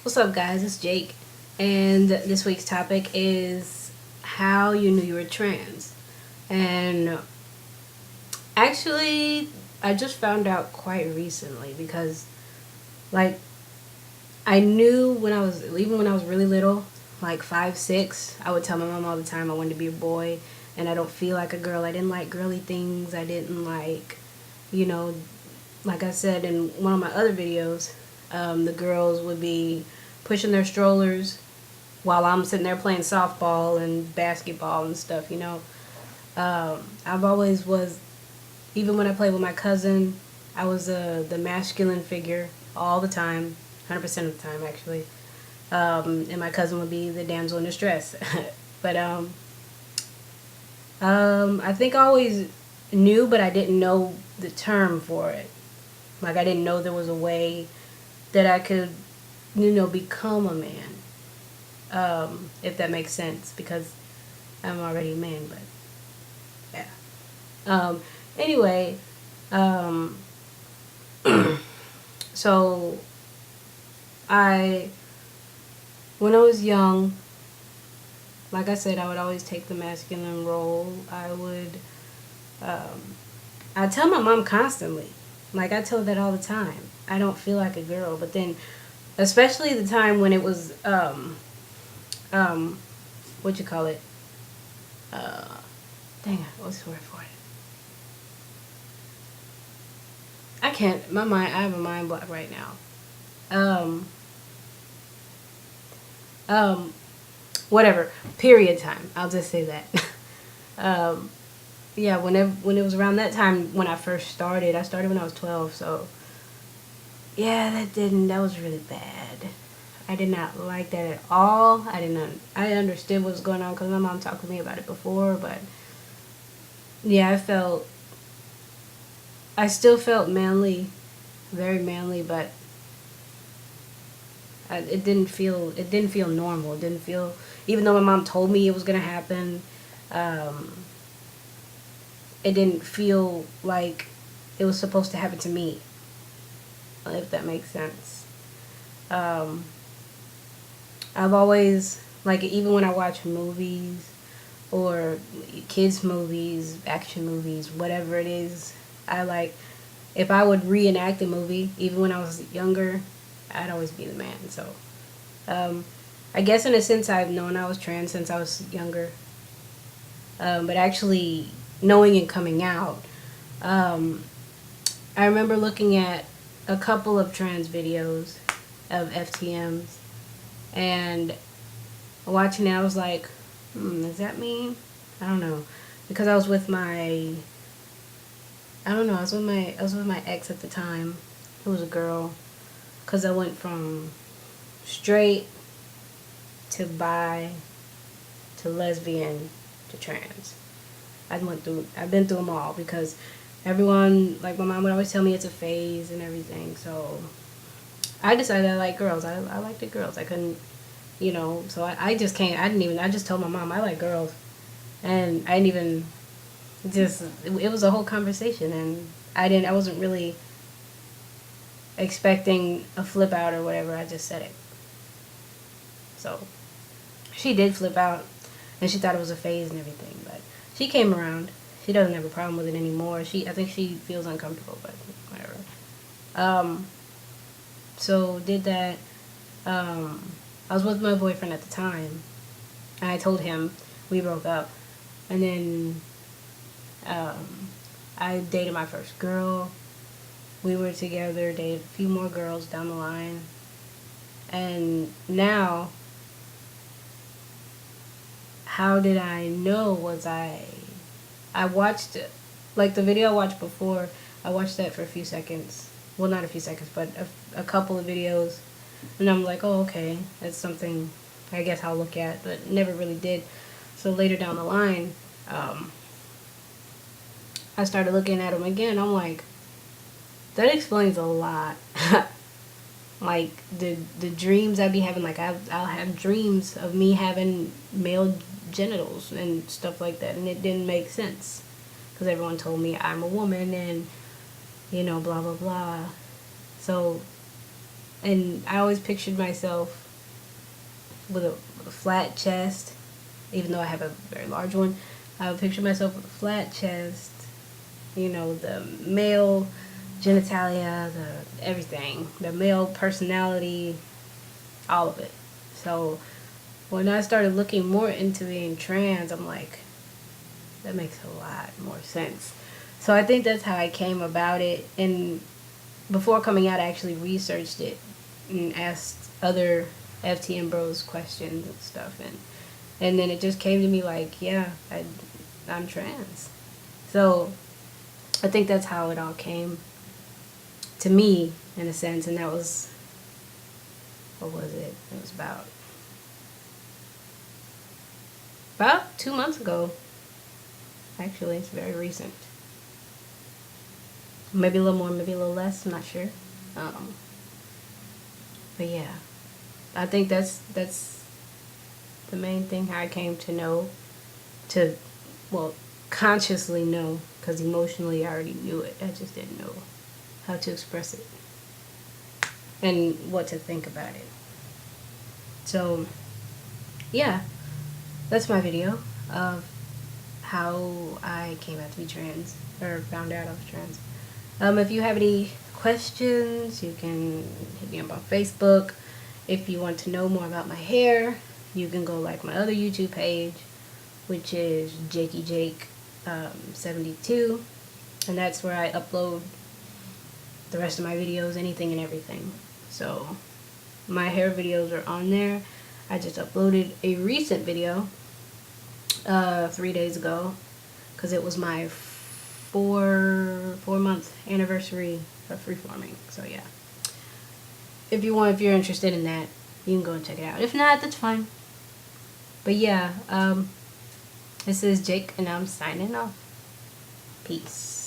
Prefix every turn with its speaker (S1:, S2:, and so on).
S1: What's up, guys? It's Jake, and this week's topic is how you knew you were trans. And actually, I just found out quite recently because, like, I knew even when I was really little, like 5, 6, I would tell my mom all the time I wanted to be a boy, and I don't feel like a girl. I didn't like girly things. I didn't like, you know, like I said in one of my other videos, the girls would be pushing their strollers while I'm sitting there playing softball and basketball and stuff. I've always was, even when I played with my cousin, I was the masculine figure all the time, 100% of the time actually. And my cousin would be the damsel in distress. but I think I always knew, but I didn't know the term for it. Like, I didn't know there was a way that I could, become a man. If that makes sense, because I'm already a man, but yeah. Anyway, um, so I, when I was young, like I said, I would always take the masculine role. I tell my mom constantly, like I tell her that all the time. I don't feel like a girl, but then, especially the time when it was, um, what you call it? Uh, Dang it, what's the word for it? I can't. My mind. I have a mind block right now. Um, um, Whatever. Period time. I'll just say that. um, yeah. When it was around that time when I first started, I started when I was 12. So yeah, that was really bad. I did not like that at all. I didn't. I understood what was going on because my mom talked to me about it before, but yeah, I still felt manly, very manly, but it didn't feel normal. It didn't feel, even though my mom told me it was gonna happen, um, it didn't feel like it was supposed to happen to me. If that makes sense. Um, I've always, like, even when I watch movies or kids movies, action movies, whatever it is, I like, if I would reenact a movie, even when I was younger, I'd always be the man. So, um, I guess in a sense I've known I was trans since I was younger. But actually knowing and coming out, um, I remember looking at a couple of trans videos of FTMs and watching it. I was like, is that me? I don't know, because I was with my, I don't know, I was with my ex at the time, who was a girl, because I went from straight to bi to lesbian to trans. I've been through them all because everyone, like my mom would always tell me it's a phase and everything. So I decided I like girls. I liked the girls. I couldn't, so I just can't, I just told my mom I like girls. And I didn't even, it was a whole conversation, and I wasn't really expecting a flip out or whatever. I just said it. So she did flip out, and she thought it was a phase and everything, but she came around. She doesn't have a problem with it anymore. I think she feels uncomfortable, but whatever. Um, so did that. I was with my boyfriend at the time. And I told him we broke up, and then I dated my first girl. We were together, dated a few more girls down the line, and now, how did I know? I watched it, like the video I watched before. I watched that for a few seconds. Well, not a few seconds, but a couple of videos, and I'm like, oh, okay, that's something I guess I'll look at, but never really did. So later down the line, I started looking at them again. I'm like, that explains a lot. Like the dreams I be having, like I'll have dreams of me having male genitals and stuff like that, and it didn't make sense because everyone told me I'm a woman and blah blah blah. So And I always pictured myself with a flat chest, even though I have a very large one. I would picture myself with a flat chest, you know, the male genitalia, the everything, the male personality, all of it. So when I started looking more into being trans, I'm like, that makes a lot more sense. So I think that's how I came about it. And before coming out, I actually researched it and asked other FTM bros questions and stuff. And then it just came to me like, yeah, I'm trans. So I think that's how it all came to me, in a sense. And that was, what was it? It was about 2 months ago. Actually, it's very recent. Maybe a little more, maybe a little less. I'm not sure. But yeah, I think that's the main thing. How I came to know, to, well, consciously know, because emotionally I already knew it. I just didn't know how to express it and what to think about it. So yeah, that's my video of how I came out to be trans, or found out I was trans. If you have any questions, you can hit me up on Facebook. If you want to know more about my hair, you can go like my other YouTube page, which is Jakey Jake 72, and that's where I upload the rest of my videos, anything and everything. So my hair videos are on there. I just uploaded a recent video 3 days ago, because it was my 4-month anniversary of freeforming. So yeah, if you're interested in that, you can go and check it out. If not, that's fine. But yeah, this is Jake, and I'm signing off. Peace.